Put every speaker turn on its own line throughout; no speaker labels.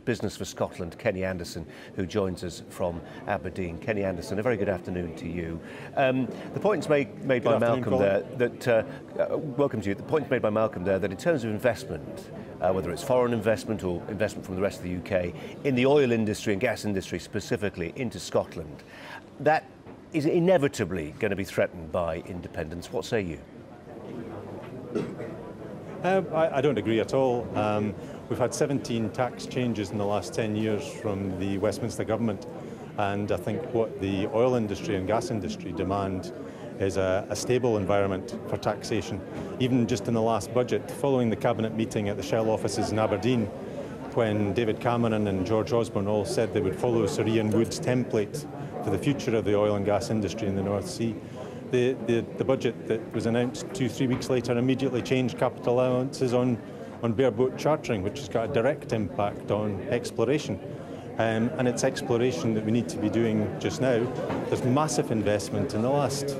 Business for Scotland, Kenny Anderson, who joins us from Aberdeen. Kenny Anderson, a very good afternoon to you. The point's made by Malcolm there that, welcome to you, the point's made by Malcolm there that in terms of investment, whether it's foreign investment or investment from the rest of the UK, in the oil industry and gas industry specifically into Scotland, that is inevitably going to be threatened by independence. What say you?
I don't agree at all. We've had 17 tax changes in the last 10 years from the Westminster government, and I think what the oil industry and gas industry demand is a stable environment for taxation. Even just in the last budget, following the cabinet meeting at the Shell offices in Aberdeen, when David Cameron and George Osborne all said they would follow Sir Ian Wood's template for the future of the oil and gas industry in the North Sea, the budget that was announced 2-3 weeks later immediately changed capital allowances on bareboat chartering, which has got a direct impact on exploration. And it's exploration that we need to be doing just now. There's massive investment. In the last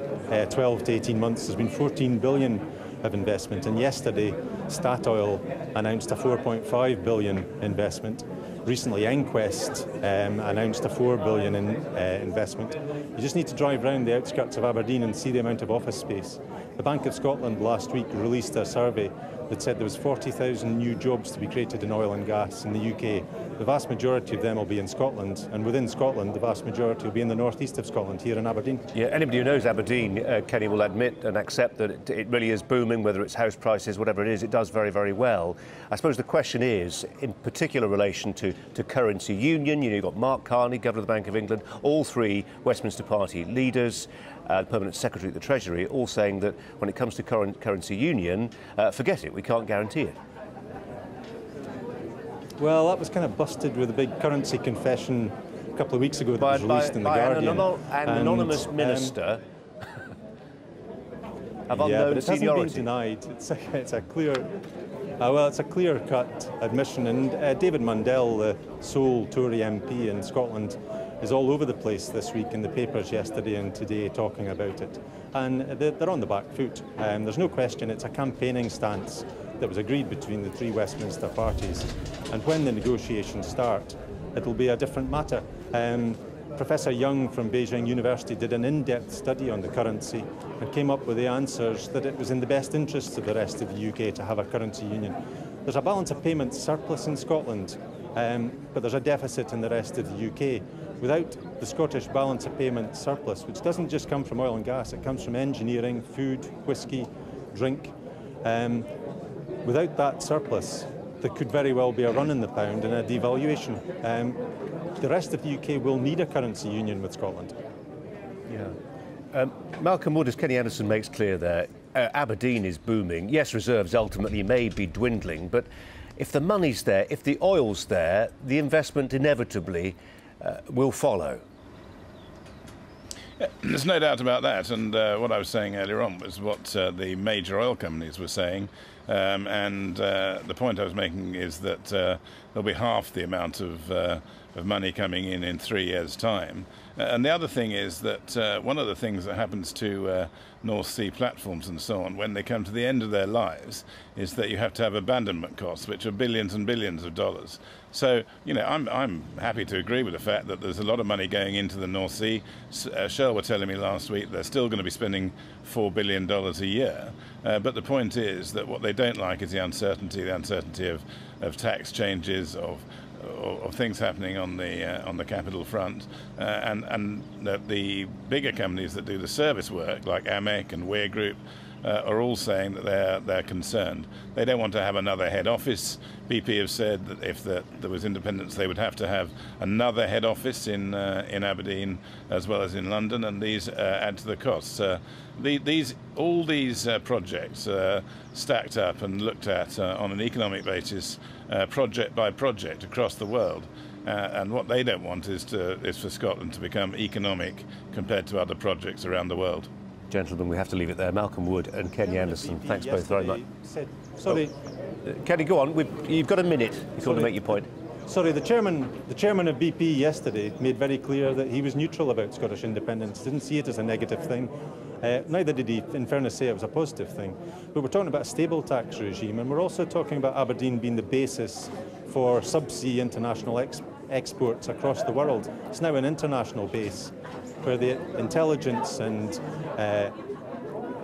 12 to 18 months, there's been 14 billion of investment. And yesterday, Statoil announced a 4.5 billion investment. Recently, EnQuest announced a 4 billion investment. You just need to drive around the outskirts of Aberdeen and see the amount of office space. The Bank of Scotland last week released a survey that said there was 40,000 new jobs to be created in oil and gas in the UK. The vast majority of them will be in Scotland, and within Scotland, the vast majority will be in the northeast of Scotland, here in Aberdeen. Yeah,
anybody who knows Aberdeen, Kenny, will admit and accept that it really is booming, whether it's house prices, whatever it is, it does very, very well. I suppose the question is, in particular relation to currency union, you've got Mark Carney, Governor of the Bank of England, all three Westminster Party leaders, the Permanent Secretary at the Treasury, all saying that when it comes to currency union, forget it, we can't guarantee it.
Well, that was kind of busted with a big currency confession a couple of weeks ago that was released in The Guardian.
An anonymous minister of unknown
yeah, but it
seniority.
Hasn't been denied. It's a clear, well, it's a clear-cut admission. And David Mundell, the sole Tory MP in Scotland, is all over the place this week in the papers yesterday and today talking about it. And they're on the back foot. There's no question it's a campaigning stance that was agreed between the three Westminster parties. And when the negotiations start, it'll be a different matter. Professor Young from Beijing University did an in-depth study on the currency and came up with the answers that it was in the best interests of the rest of the UK to have a currency union. There's a balance of payments surplus in Scotland, but there's a deficit in the rest of the UK. Without the Scottish balance of payment surplus, which doesn't just come from oil and gas, it comes from engineering, food, whisky, drink. Without that surplus, there could very well be a run in the pound and a devaluation. The rest of the UK will need a currency union with Scotland.
Yeah. Malcolm Wood, as Kenny Anderson makes clear there, Aberdeen is booming. Yes, reserves ultimately may be dwindling, but if the money's there, if the oil's there, the investment inevitably will follow.
There's no doubt about that, and what I was saying earlier on was what the major oil companies were saying, and the point I was making is that there'll be half the amount of money coming in 3 years' time. And the other thing is that one of the things that happens to North Sea platforms and so on when they come to the end of their lives is that you have to have abandonment costs, which are billions and billions of dollars. So, you know, I'm happy to agree with the fact that there's a lot of money going into the North Sea. Shell were telling me last week they're still going to be spending $4 billion a year. But the point is that what they don't like is the uncertainty of tax changes, of things happening on the capital front, and the bigger companies that do the service work, like AMEC and Weir Group, are all saying that they're concerned. They don't want to have another head office. BP have said that if there was independence, they would have to have another head office in Aberdeen as well as in London, and these add to the costs. All these projects stacked up and looked at on an economic basis, project by project across the world. And what they don't want is for Scotland to become economic compared to other projects around the world.
Gentlemen, we have to leave it there. Malcolm Wood and Kenny Anderson, thanks both very much.
Sorry.
Kenny, go on. You've got a minute if you want to make your point.
Sorry, the chairman of BP yesterday made very clear that he was neutral about Scottish independence, didn't see it as a negative thing. Neither did he, in fairness, say it was a positive thing. But we're talking about a stable tax regime, and we're also talking about Aberdeen being the basis for subsea international exports across the world. It's now an international base where the intelligence and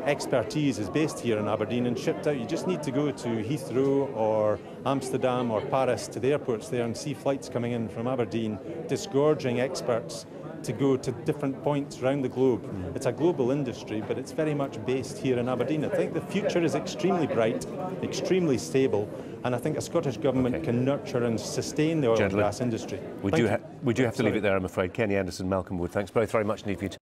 expertise is based here in Aberdeen and shipped out. You just need to go to Heathrow or Amsterdam or Paris, to the airports there, and see flights coming in from Aberdeen disgorging experts to go to different points around the globe. It's a global industry, but it's very much based here in Aberdeen. I think the future is extremely bright, extremely stable, and I think a Scottish government can nurture and sustain the oil and gas industry.
We do have to leave it there, I'm afraid. Kenny Anderson, Malcolm Wood, thanks both very much indeed for your time.